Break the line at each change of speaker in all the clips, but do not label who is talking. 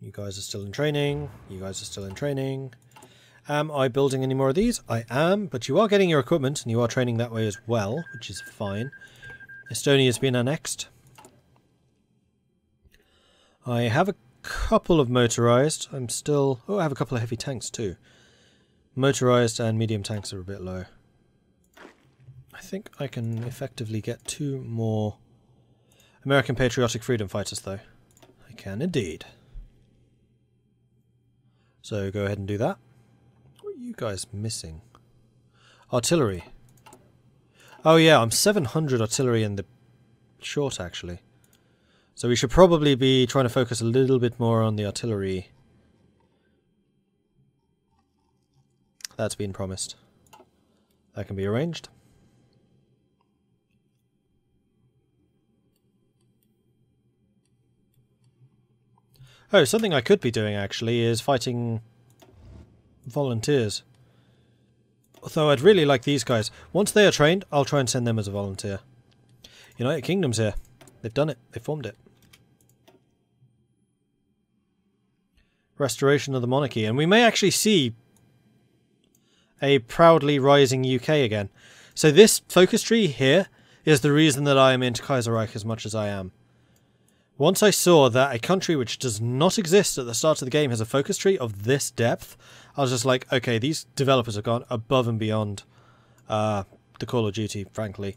You guys are still in training. You guys are still in training. Am I building any more of these? I am, but you are getting your equipment and you are training that way as well, which is fine. Estonia has been annexed. I have a couple of motorized. I'm still... Oh, I have a couple of heavy tanks too. Motorized and medium tanks are a bit low. I think I can effectively get 2 more American Patriotic Freedom Fighters though. I can indeed. So go ahead and do that. What are you guys missing? Artillery. Oh yeah, I'm 700 artillery in the short actually. So we should probably be trying to focus a little bit more on the artillery. That's been promised. That can be arranged. Oh, something I could be doing actually is fighting volunteers. Although I'd really like these guys. Once they are trained, I'll try and send them as a volunteer. United Kingdom's here. They've done it. They formed it. Restoration of the monarchy. And we may actually see a proudly rising UK again. So this focus tree here is the reason that I am into Kaiserreich as much as I am. Once I saw that a country which does not exist at the start of the game has a focus tree of this depth, I was just like, okay, these developers have gone above and beyond the Call of Duty, frankly.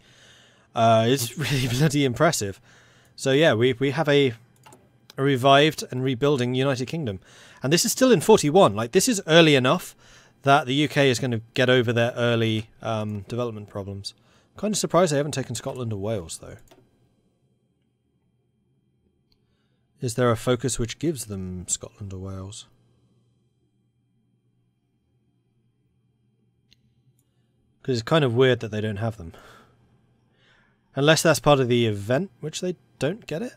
It's really bloody impressive. So yeah, we have a revived and rebuilding United Kingdom. And this is still in 41. Like, this is early enough that the UK is going to get over their early development problems. I'm kind of surprised they haven't taken Scotland or Wales, though. Is there a focus which gives them Scotland or Wales? Because it's kind of weird that they don't have them. Unless that's part of the event, which they don't get it.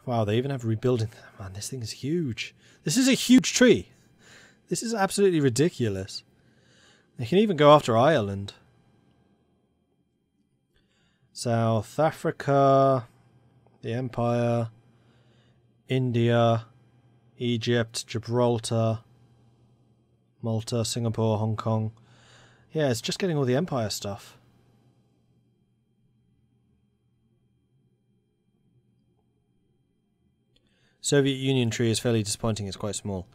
Wow, they even have rebuilding. Man, this thing is huge. This is a huge tree. This is absolutely ridiculous. They can even go after Ireland. South Africa, the Empire, India, Egypt, Gibraltar, Malta, Singapore, Hong Kong. Yeah, it's just getting all the Empire stuff. Soviet Union tree is fairly disappointing. It's quite small.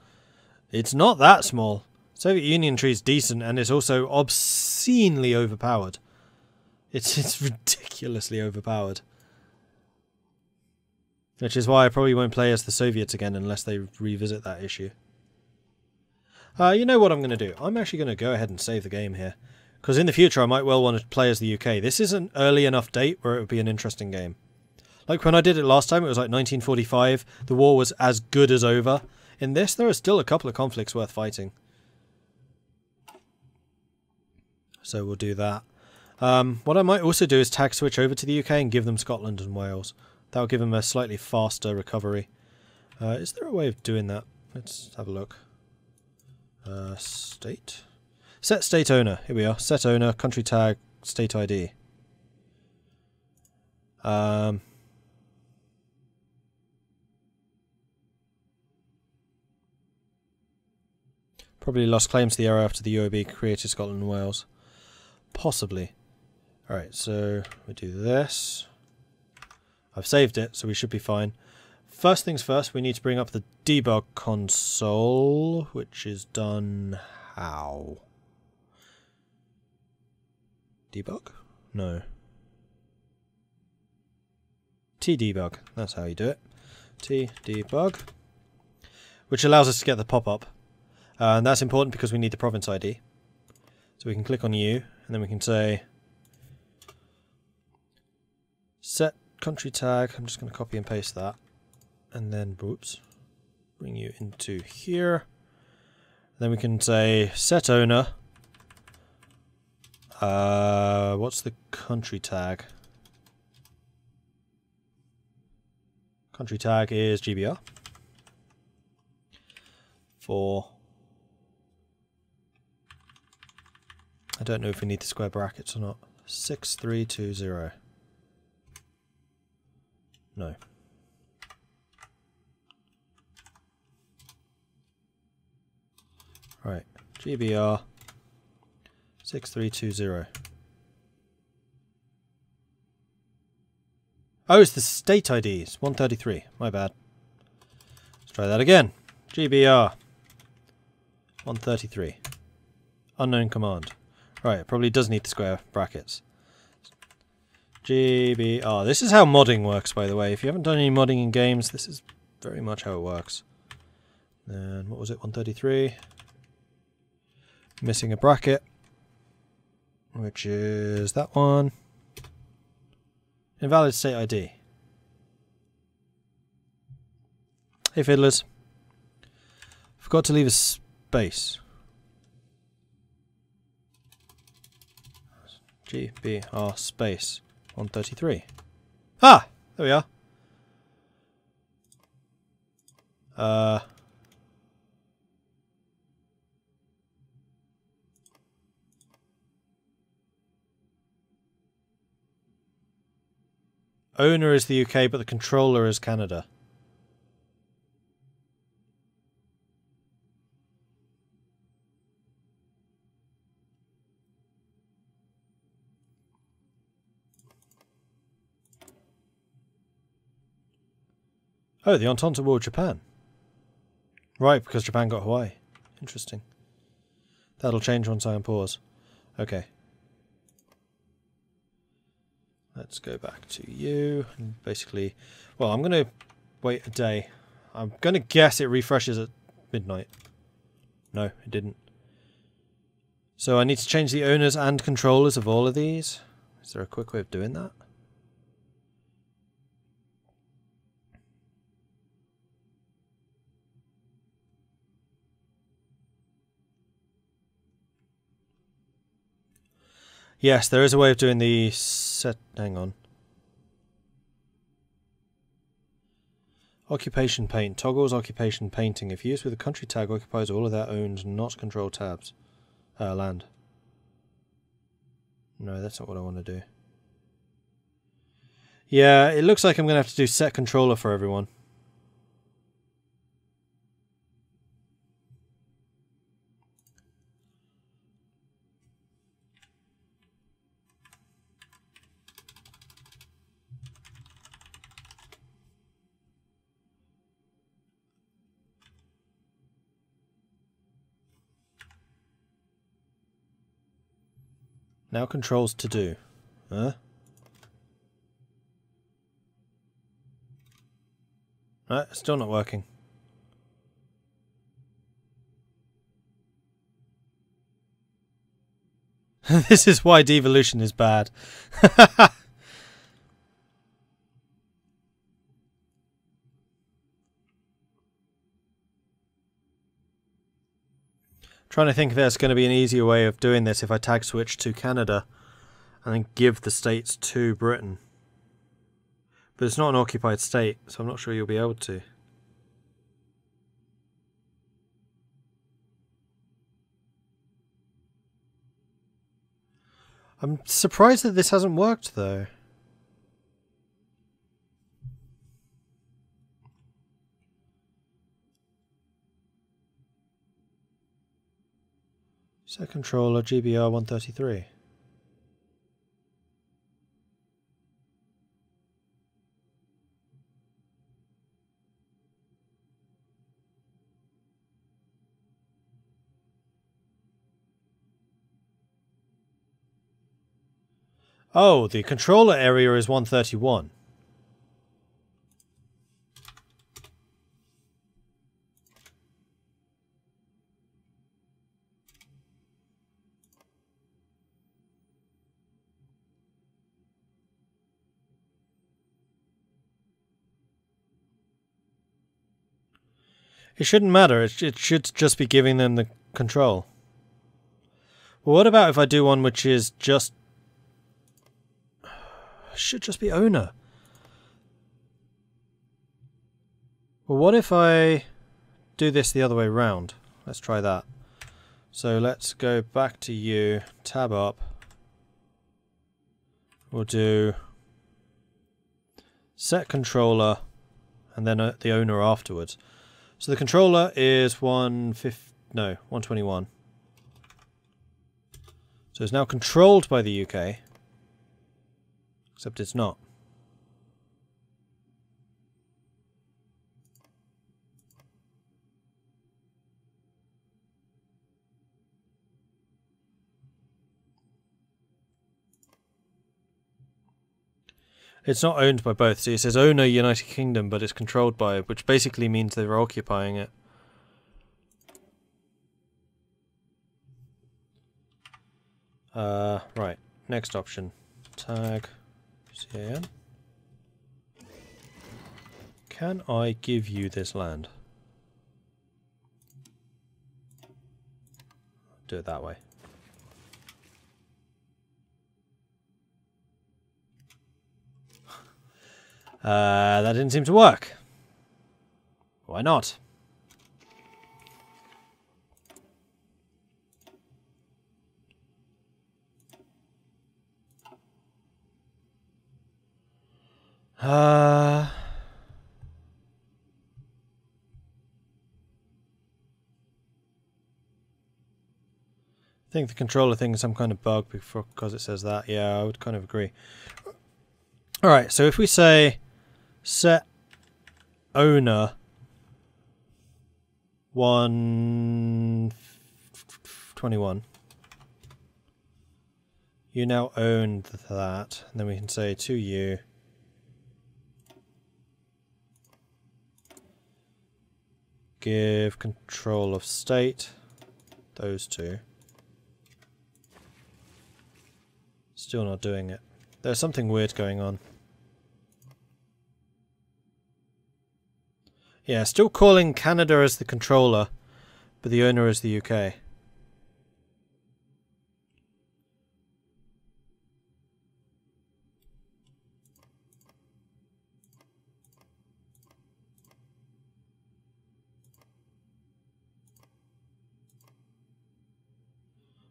It's not that small. Soviet Union tree is decent, and it's also obscenely overpowered. It's ridiculously overpowered. Which is why I probably won't play as the Soviets again unless they revisit that issue. You know what I'm going to do? I'm actually going to go ahead and save the game here. Because in the future I might well want to play as the UK. This is an early enough date where it would be an interesting game. Like when I did it last time, it was like 1945. The war was as good as over. In this, there are still a couple of conflicts worth fighting. So we'll do that. What I might also do is tag switch over to the UK and give them Scotland and Wales. That will give them a slightly faster recovery. Is there a way of doing that? Let's have a look. State? Set state owner. Here we are. Set owner, country tag, state ID. Probably lost claims to the area after the UOB created Scotland and Wales. Possibly. Alright, so we do this. I've saved it, so we should be fine. First things first, we need to bring up the debug console, which is done how? Debug? No. T-debug, that's how you do it. T-debug. Which allows us to get the pop-up. And that's important because we need the province ID. So we can click on U, and then we can say set country tag. I'm just going to copy and paste that. And then, whoops, bring you into here. Then we can say set owner. What's the country tag? Country tag is GBR. For... I don't know if we need the square brackets or not. 6320. No. Right, GBR 6320. Oh, it's the state IDs. 133. My bad. Let's try that again. GBR 133. Unknown command. Right, it probably does need the square brackets. GBR. This is how modding works, by the way. If you haven't done any modding in games, this is very much how it works. Then, what was it? 133. Missing a bracket, which is that one. Invalid state ID. Hey fiddlers. Forgot to leave a space. GBR space 133. Ah! There we are. Owner is the UK, but the controller is Canada. Oh, the Entente War with Japan. Right, because Japan got Hawaii. Interesting. That'll change once I unpause. Okay. Let's go back to you. And basically, well, I'm going to wait a day. I'm going to guess it refreshes at midnight. No, it didn't. So I need to change the owners and controllers of all of these. Is there a quick way of doing that? Yes, there is a way of doing the set. Hang on. Occupation paint. Toggles occupation painting. If used with a country tag, occupies all of their owned, not controlled tabs. Land. No, that's not what I want to do. Yeah, it looks like I'm going to have to do set controller for everyone. Now controls to do. Huh? Still not working. This is why devolution is bad. Trying to think if there's going to be an easier way of doing this if I tag switch to Canada and then give the states to Britain. But it's not an occupied state, so I'm not sure you'll be able to. I'm surprised that this hasn't worked though. Set controller GBR 133. Oh, the controller area is 131. It shouldn't matter, it should just be giving them the control. Well, what about if I do one which is just... should just be owner. Well, what if I do this the other way round? Let's try that. So let's go back to you, tab up. We'll do set controller and then the owner afterwards. So the controller is 150. No, 121. So it's now controlled by the UK. Except it's not. It's not owned by both. See, it says owner United Kingdom, but it's controlled by, which basically means they're occupying it. Right. Next option. Tag CAN. Can I give you this land? Do it that way. That didn't seem to work. Why not? I think the controller thing is some kind of bug because it says that. Yeah, I would kind of agree. Alright, so if we say set owner 121, you now own that, and then we can say to you give control of state, those two. Still not doing it. There's something weird going on. Yeah, still calling Canada as the controller, but the owner is the UK.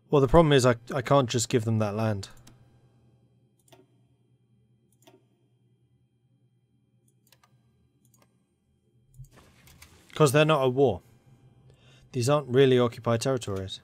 Well, the problem is I can't just give them that land. Because they're not at war. These aren't really occupied territories.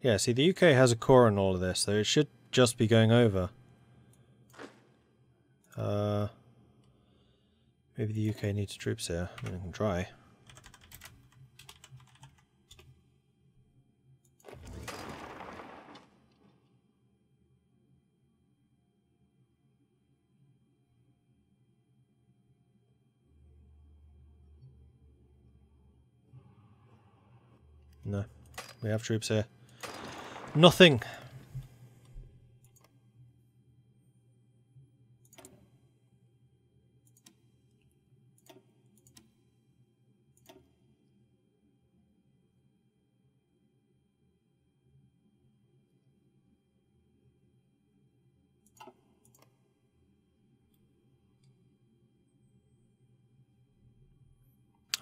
Yeah, see, the UK has a core in all of this, so it should just be going over. Maybe the UK needs troops here. I mean, I can try. No, we have troops here. Nothing.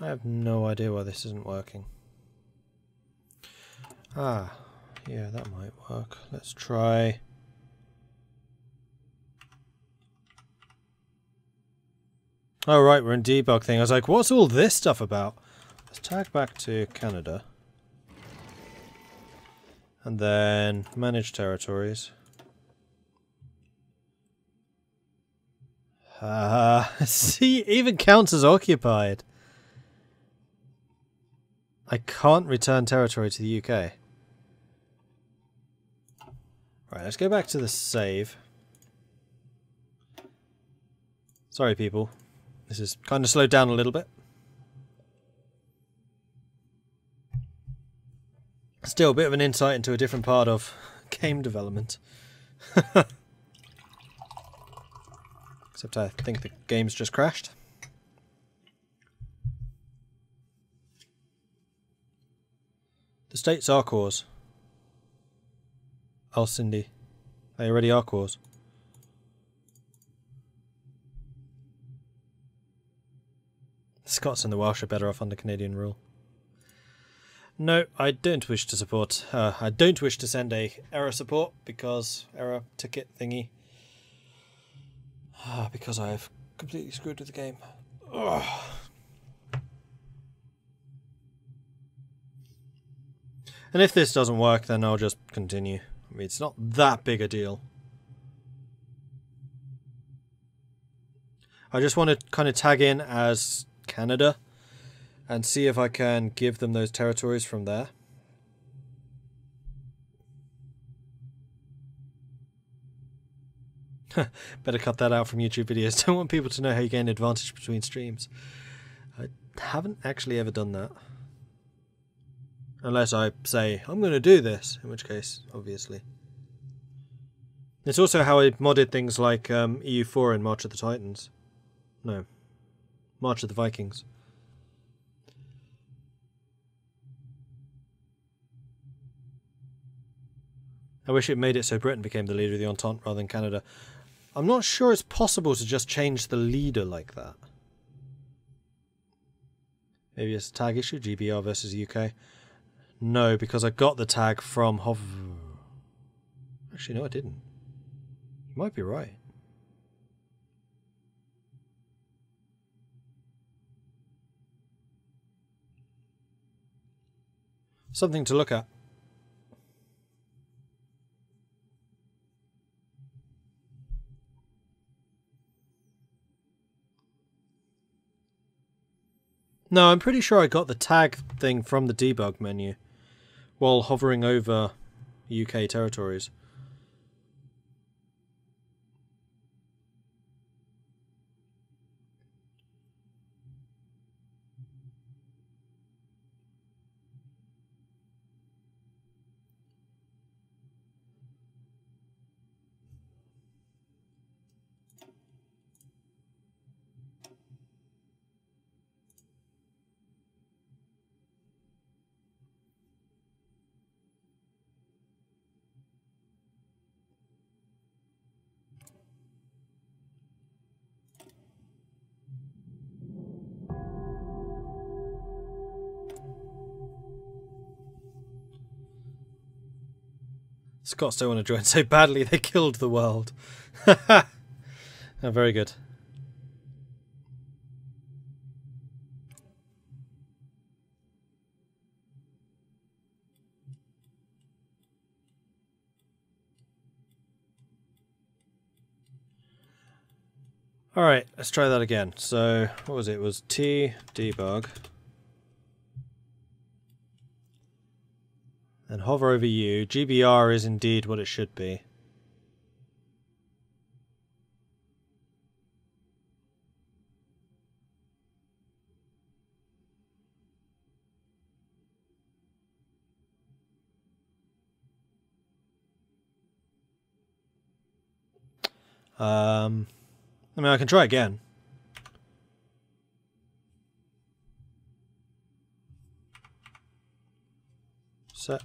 I have no idea why this isn't working. Ah, yeah, that might work. Let's try. Oh, right, we're in debug thing. I was like, what's all this stuff about? Let's tag back to Canada. And then manage territories. See, it even counts as occupied. I can't return territory to the UK. Right, let's go back to the save. Sorry, people. This is kind of slowed down a little bit. Still a bit of an insight into a different part of game development. Except I think the game's just crashed. The states are cores. Oh, Cindy. They already are cores. The Scots and the Welsh are better off under Canadian rule. No, I don't wish to support. I don't wish to send a error support because error ticket thingy. Because I have completely screwed with the game. Ugh. And if this doesn't work, then I'll just continue. I mean, it's not that big a deal. I just want to kind of tag in as Canada and see if I can give them those territories from there. Better cut that out from YouTube videos. Don't want people to know how you gain advantage between streams. I haven't actually ever done that. Unless I say, I'm going to do this, in which case, obviously. It's also how I modded things like EU4 in March of the Titans. No. March of the Vikings. I wish it made it so Britain became the leader of the Entente rather than Canada. I'm not sure it's possible to just change the leader like that. Maybe it's a tag issue, GBR versus UK. No, because I got the tag from Actually, no, I didn't. You might be right. Something to look at. No, I'm pretty sure I got the tag thing from the debug menu while hovering over UK territories. Scots don't want to join so badly they killed the world. Oh, very good. Alright, let's try that again. So, what was it? It was T debug. And hover over U. GBR is indeed what it should be. I mean, I can try again. Set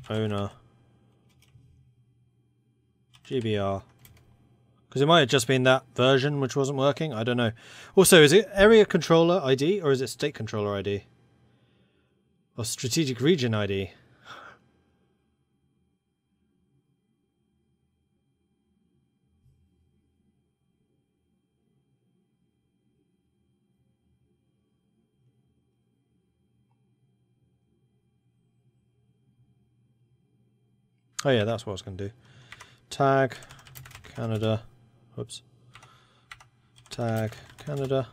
owner GBR. Because it might have just been that version which wasn't working. I don't know. Also, is it area controller ID or is it state controller ID? Or strategic region ID? Oh yeah, that's what I was going to do. Tag Canada. Whoops. Tag Canada.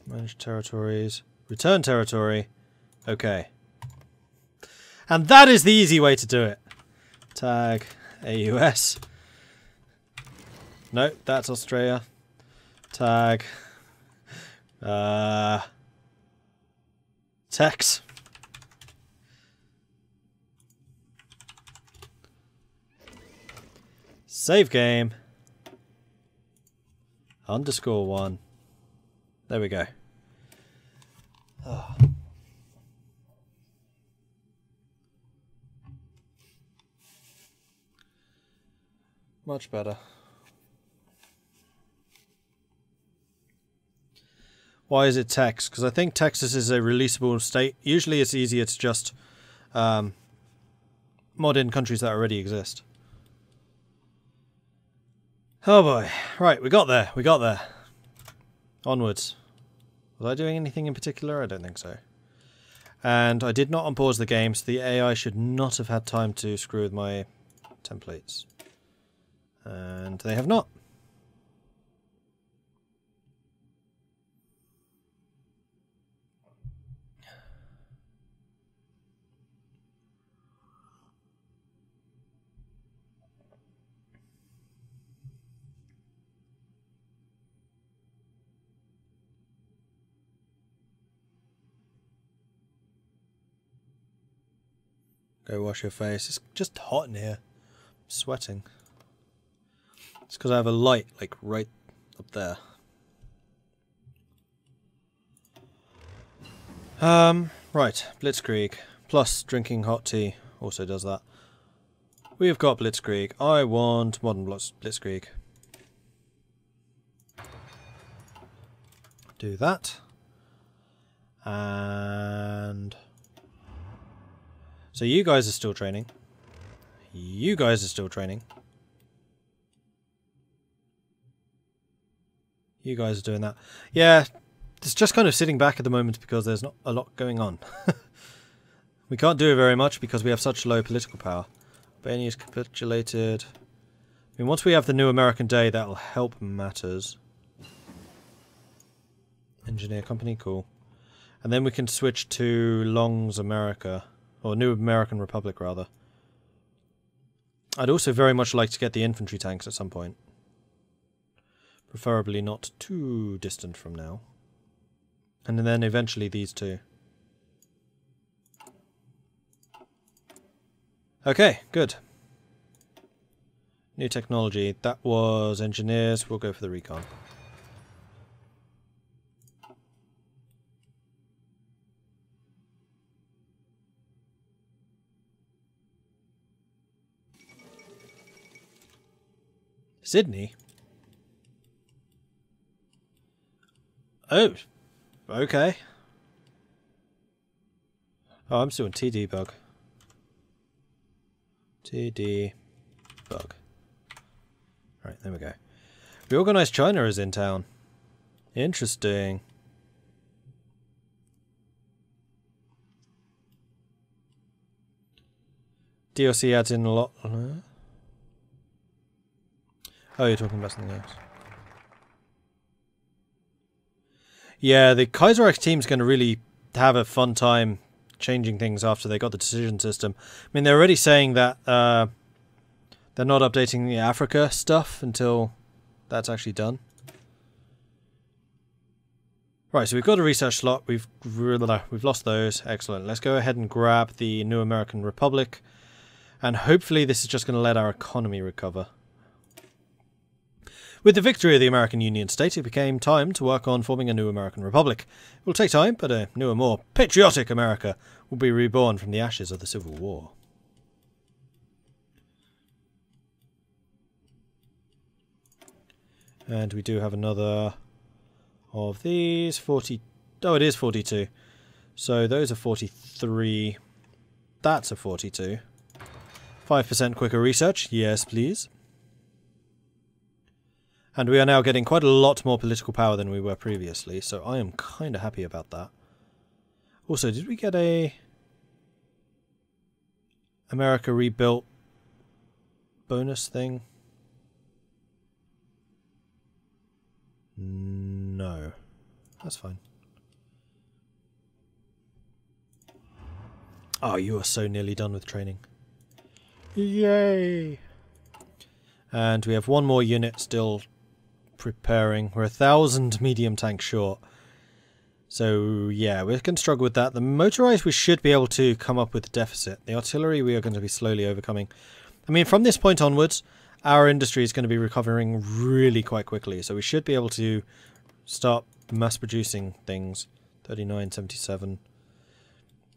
Manage territories. Return territory. Okay. And that is the easy way to do it. Tag AUS. No, that's Australia. Tag Tex. Save game. _1. There we go. Oh. Much better. Why is it Tex? Because I think Texas is a releasable state. Usually it's easier to just mod in countries that already exist. Oh boy. Right, we got there. We got there. Onwards. Was I doing anything in particular? I don't think so. And I did not unpause the game, so the AI should not have had time to screw with my templates. And they have not. Go wash your face. It's just hot in here. I'm sweating. It's because I have a light, like, right up there. Right. Blitzkrieg. Plus drinking hot tea also does that. We've got Blitzkrieg. I want modern Blitzkrieg. Do that. And... so you guys are still training. You guys are still training. You guys are doing that. Yeah, it's just kind of sitting back at the moment because there's not a lot going on. We can't do it very much because we have such low political power. Albania's capitulated. I mean, once we have the new American Day, that'll help matters. Engineer company, cool. And then we can switch to Long's America. Or New American Republic, rather. I'd also very much like to get the infantry tanks at some point. Preferably not too distant from now. And then eventually these two. Okay, good. New technology. That was engineers. We'll go for the recon. Sydney? Oh, okay. Oh, I'm still in TD bug. TD bug. Right, there we go. Reorganized China is in town. Interesting. DLC adds in a lot. Oh, you're talking about something else. Yeah, the Kaiserreich team's going to really have a fun time changing things after they got the decision system. I mean, they're already saying that they're not updating the Africa stuff until that's actually done. Right, so we've got a research slot. We've lost those. Excellent. Let's go ahead and grab the New American Republic. And hopefully this is just going to let our economy recover. With the victory of the American Union State, it became time to work on forming a new American Republic. It will take time, but a newer, more patriotic America will be reborn from the ashes of the Civil War. And we do have another of these. 40. Oh, it is 42. So those are 43. That's a 42. 5% quicker research. Yes, please. And we are now getting quite a lot more political power than we were previously, so I am kind of happy about that. Also, did we get a America rebuilt bonus thing? No. That's fine. Oh, you are so nearly done with training. Yay! And we have one more unit still preparing. We're 1,000 medium tanks short. So, yeah, we can struggle with that. The motorized, we should be able to come up with a deficit. The artillery, we are going to be slowly overcoming. I mean, from this point onwards, our industry is going to be recovering really quite quickly. So we should be able to start mass-producing things. 39, 77.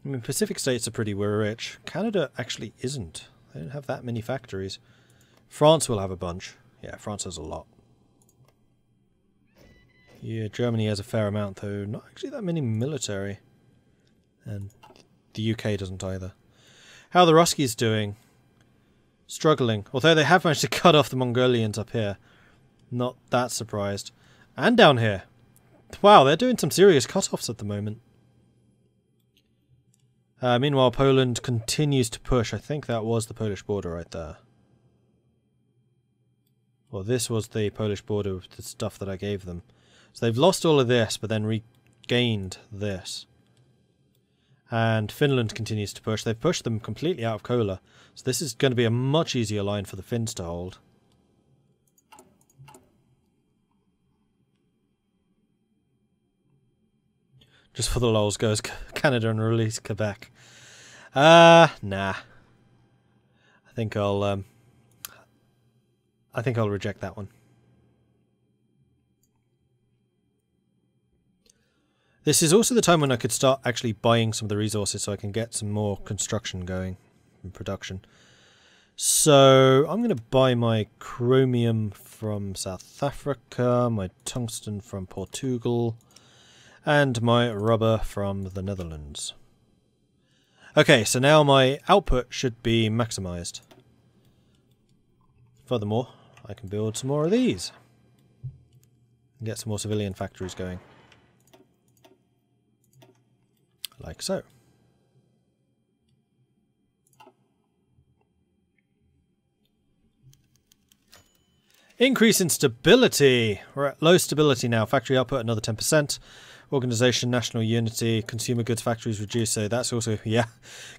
I mean, Pacific states are pretty rich. Canada actually isn't. They don't have that many factories. France will have a bunch. Yeah, France has a lot. Yeah, Germany has a fair amount, though not actually that many military. And the UK doesn't either. How are the Ruskies doing? Struggling. Although they have managed to cut off the Mongolians up here. Not that surprised. And down here. Wow, they're doing some serious cut-offs at the moment. Meanwhile, Poland continues to push. I think that was the Polish border right there. Well, this was the Polish border with the stuff that I gave them. So they've lost all of this, but then regained this. And Finland continues to push. They've pushed them completely out of Kola. So this is going to be a much easier line for the Finns to hold. Just for the lulz goes Canada and release Quebec. Nah. I think I'll reject that one. This is also the time when I could start actually buying some of the resources so I can get some more construction going and production. So I'm going to buy my chromium from South Africa, my tungsten from Portugal, and my rubber from the Netherlands. Okay, so now my output should be maximized. Furthermore, I can build some more of these and get some more civilian factories going. Like so. Increase in stability. We're at low stability now. Factory output another 10%. Organisation, national unity, consumer goods factories reduced. So that's also, yeah,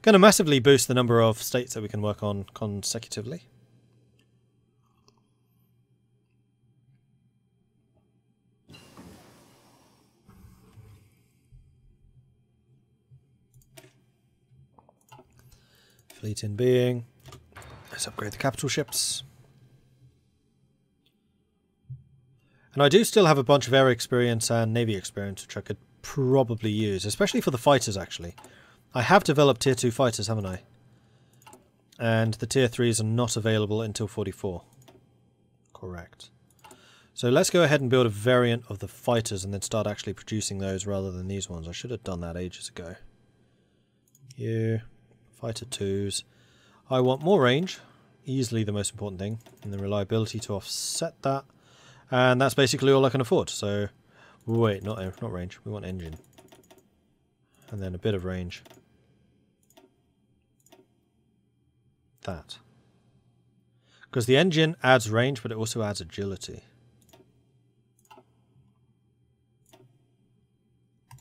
going to massively boost the number of states that we can work on consecutively. Fleet in being. Let's upgrade the capital ships. And I do still have a bunch of air experience and navy experience, which I could probably use, especially for the fighters, actually. I have developed tier 2 fighters, haven't I? And the tier 3s are not available until 44. Correct. So let's go ahead and build a variant of the fighters and then start actually producing those rather than these ones. I should have done that ages ago. You, fighter 2s. I want more range, easily the most important thing, and the reliability to offset that. And that's basically all I can afford. So, wait, not range. We want engine. And then a bit of range. That. Because the engine adds range, but it also adds agility.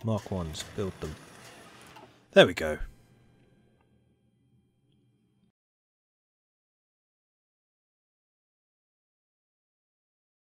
Mark 1s, build them. There we go.